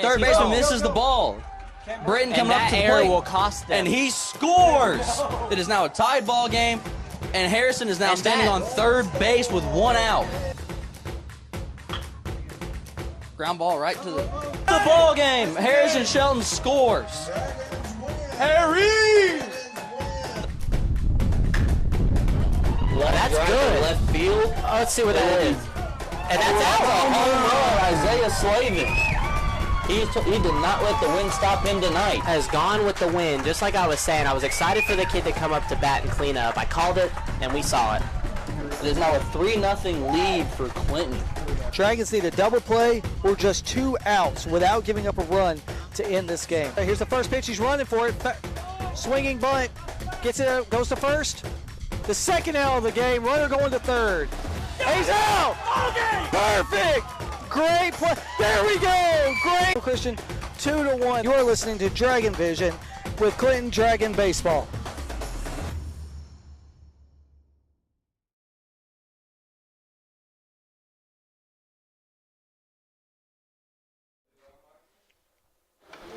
Third baseman misses the ball. Britton coming up to the plate. Will cost them. And he scores. It is now a tied ball game, and Harrison is now standing on third base with one out. Ground ball right to the ball game. Harrison Shelton scores. Harry! Well, that's good. Left field. Let's see what that is. And that's out. Home run, Isaiah Slavin. He did not let the wind stop him tonight. Has gone with the wind, just like I was saying. I was excited for the kid to come up to bat and clean up. I called it, and we saw it. It is now a 3-0 lead for Clinton. Dragons need a double play or just 2 outs without giving up a run to end this game. Here's the first pitch. He's running for it. Swinging bunt. Gets it, goes to first. The second out of the game. Runner going to third. He's out. Perfect. Great play. There we go. Great. Christian, 2-1. You are listening to Dragon Vision with Clinton Dragon Baseball.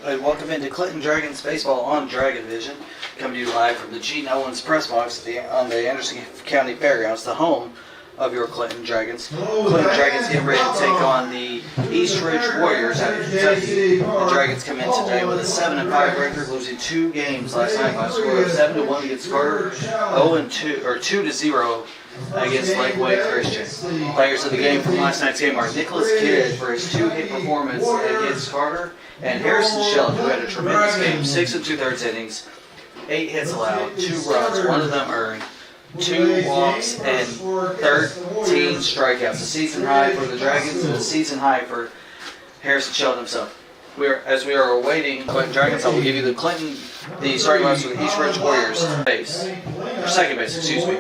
Hey, welcome into Clinton Dragons Baseball on Dragon Vision, coming to you live from the Gene Owens Press Box on the Anderson County Fairgrounds, the home of your Clinton Dragons. Clinton Dragons getting ready to take on the East Ridge Warriors out of Kentucky. The Dragons come in today with a 7-5 record, losing 2 games last night by a score of 7-1 against Carter, 2-0 against Lakeway Christian. Players of the game from last night's game are Nicholas Kidd for his 2-hit performance against Carter, and Harrison Shelton, who had a tremendous game, 6 2/3 innings, 8 hits allowed, 2 runs, 1 of them earned, 2 walks, and 13 strikeouts. A season high for the Dragons and a season high for Harrison Shelton himself. As we are awaiting Clinton Dragons, I will give you the starting lineup for the East Ridge Warriors. Second base, excuse me.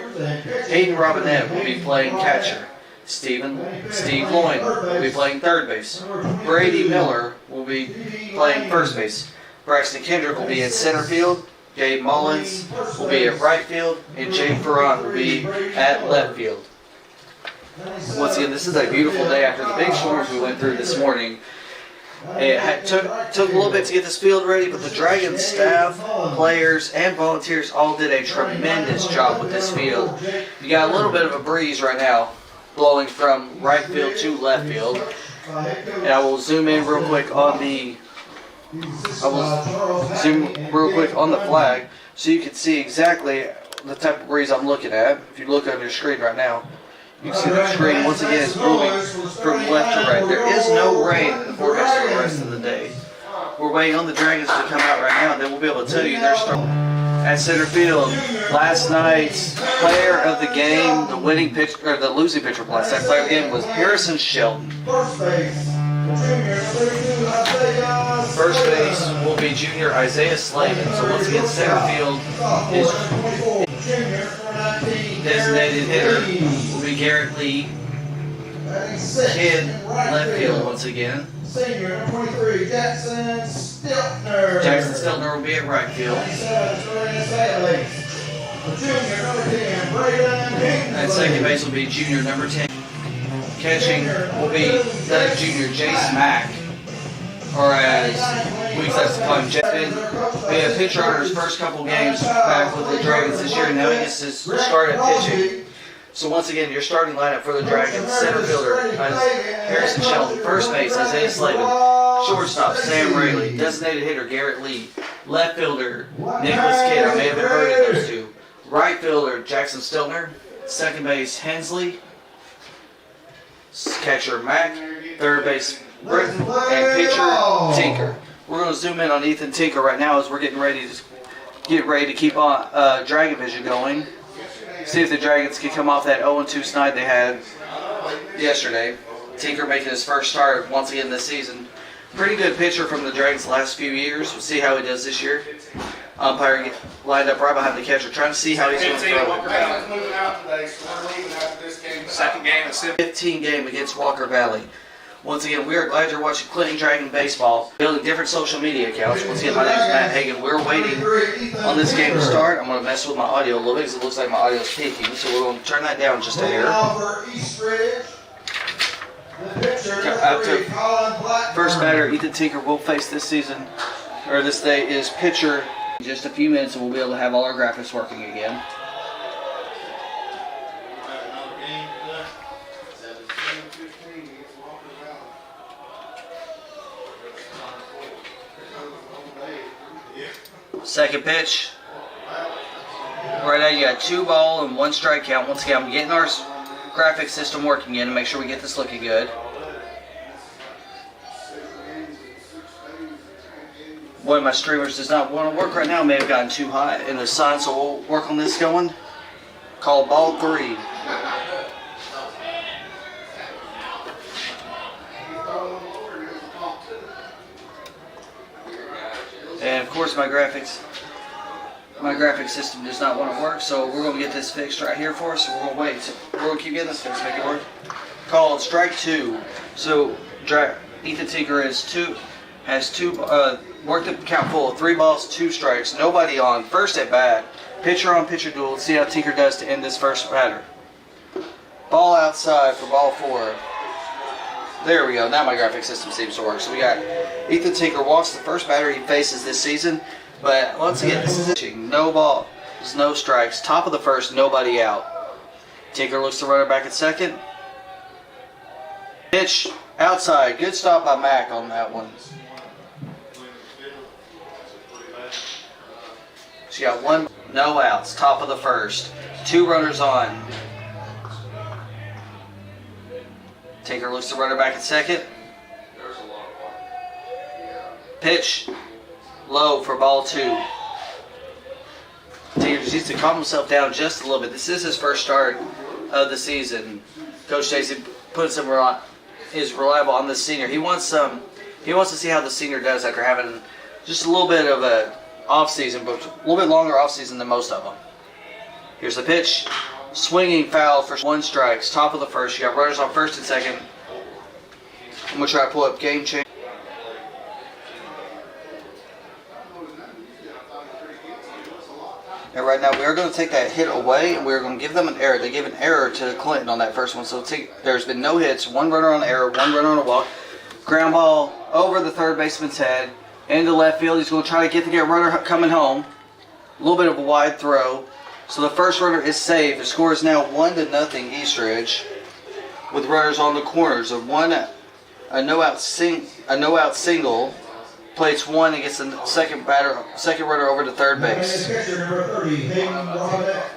Hayden Robinette will be playing catcher. Steve Loyne will be playing third base. Brady Miller will be playing first base. Braxton Kendrick will be in center field. Gabe Mullins will be at right field, and Jay Ferron will be at left field. Once again, this is a beautiful day after the big storms we went through this morning. It took a little bit to get this field ready, but the Dragons staff, players, and volunteers all did a tremendous job with this field. You got a little bit of a breeze right now, blowing from right field to left field. And I will zoom in real quick on the flag so you can see exactly the type of breeze I'm looking at. If you look on your screen right now, you can see the screen once again is moving from left to right. There is no rain in the forecast for the rest of the day. We're waiting on the Dragons to come out right now, and then we'll be able to tell you their start. At center field, last night's player of the game, the losing pitcher last night's player of the game was Harrison Shelton. First base will be junior Isaiah Slavin. So once again, center field is designated hitter will be Garrett Lee. Kid left field once again. Senior number 23, Jackson Stiltner. Jackson Stiltner will be at right field. Junior number 10, Braden Hinkler. At second base will be junior number 10. Catching will be the junior Jace Mack, or as we like to call him, Jeff. Be a pitcher on his first couple games back with the Dragons this year, and now he gets to start at pitching. So once again, your starting lineup for the Dragons: center fielder Harrison Shelton, first base Isaiah Slavin, shortstop Sam Rayleigh, designated hitter Garrett Lee, left fielder Nicholas Kidd. I may have heard of those two. Right fielder Jackson Stiltner, second base Hensley, catcher Mack, third base Britton, and pitcher Tinker. We're going to zoom in on Ethan Tinker right now as we're getting ready to keep on Dragon Vision going. See if the Dragons can come off that 0-2 snide they had yesterday. Tinker making his first start once again this season. Pretty good pitcher from the Dragons the last few years. We'll see how he does this year. Umpire lined up right behind the catcher, trying to see how he's going to throw it. Second game at 15 game against Walker Valley. Once again, we are glad you're watching Clinton Dragon Baseball, building different social media accounts. Once again, my name is Matt Hagan. We're waiting on this game to start. I'm going to mess with my audio a little bit because it looks like my audio is peaking, so we're going to turn that down just a hair. The pitcher, Up number to 3, Colin Blackburn. First batter Ethan Tinker will face this season, or this day, is pitcher. In just a few minutes, and we'll be able to have all our graphics working again. Second pitch. Right now you got 2 ball and 1 strike count. Once again, I'm getting our graphics system working in to make sure we get this looking good. One of my streamers does not want to work right now. May have gotten too hot in the sun, so we'll work on this going. Call ball 3. And of course my graphics system does not want to work, so we're going to get this fixed right here for us. So we're going to wait. So we're going to keep getting this fixed, make it work. Called strike 2. So Ethan Tinker has worked the count full of 3 balls, 2 strikes, nobody on. First at bat, pitcher on pitcher duel. Let's see how Tinker does to end this first batter. Ball outside for ball 4. There we go. Now my graphic system seems to work. So we got Ethan Tinker walks the first batter he faces this season. But once again, this is pitching. No balls, no strikes. Top of the first, nobody out. Tinker looks to runner back at second. Pitch outside. Good stop by Mac on that one. She got 1, no outs. Top of the first. 2 runners on. Tinker looks to runner back at second. Pitch low for ball 2. Tinker just needs to calm himself down just a little bit. This is his first start of the season. Coach Stacy puts him is reliable on the senior. He wants to see how the senior does after having just a little bit of a off season, but a little bit longer off season than most of them. Here's the pitch. Swinging foul for 1 strikes. Top of the first. You got runners on first and second. I'm going to try to pull up Game Change. And right now we are going to take that hit away and we're going to give them an error. They gave an error to Clinton on that first one. So there's been no hits. 1 runner on error, 1 runner on a walk. Ground ball over the third baseman's head. Into left field. He's going to try to get the runner coming home. A little bit of a wide throw. So the first runner is saved. The score is now 1-0 Eastridge, with runners on the corners. A no out single. Plates 1 and gets the second runner over to third base. Catcher number 30, Hayden Robinette.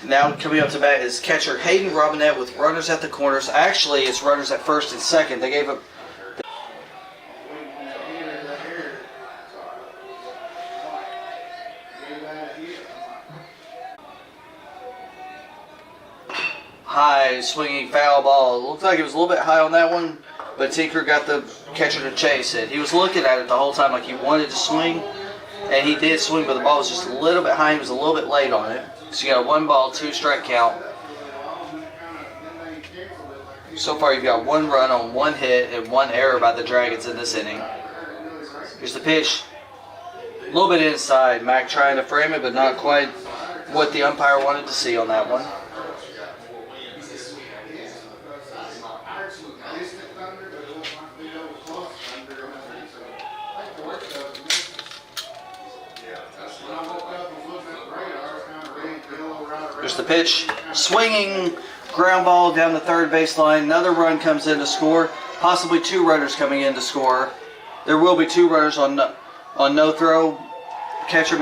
Now coming up to bat is catcher Hayden Robinette with runners at the corners. Actually, it's runners at first and second. They gave up. High swinging foul ball. It looked like it was a little bit high on that one, but Tinker got the catcher to chase it. He was looking at it the whole time like he wanted to swing, and he did swing, but the ball was just a little bit high. He was a little bit late on it. So you got a 1 ball, 2 strike count. So far you've got 1 run on 1 hit and 1 error by the Dragons in this inning. Here's the pitch. A little bit inside. Mac trying to frame it, but not quite what the umpire wanted to see on that one. There's the pitch. Swinging ground ball down the third baseline. Another run comes in to score. Possibly 2 runners coming in to score. There will be 2 runners on no throw. Catcher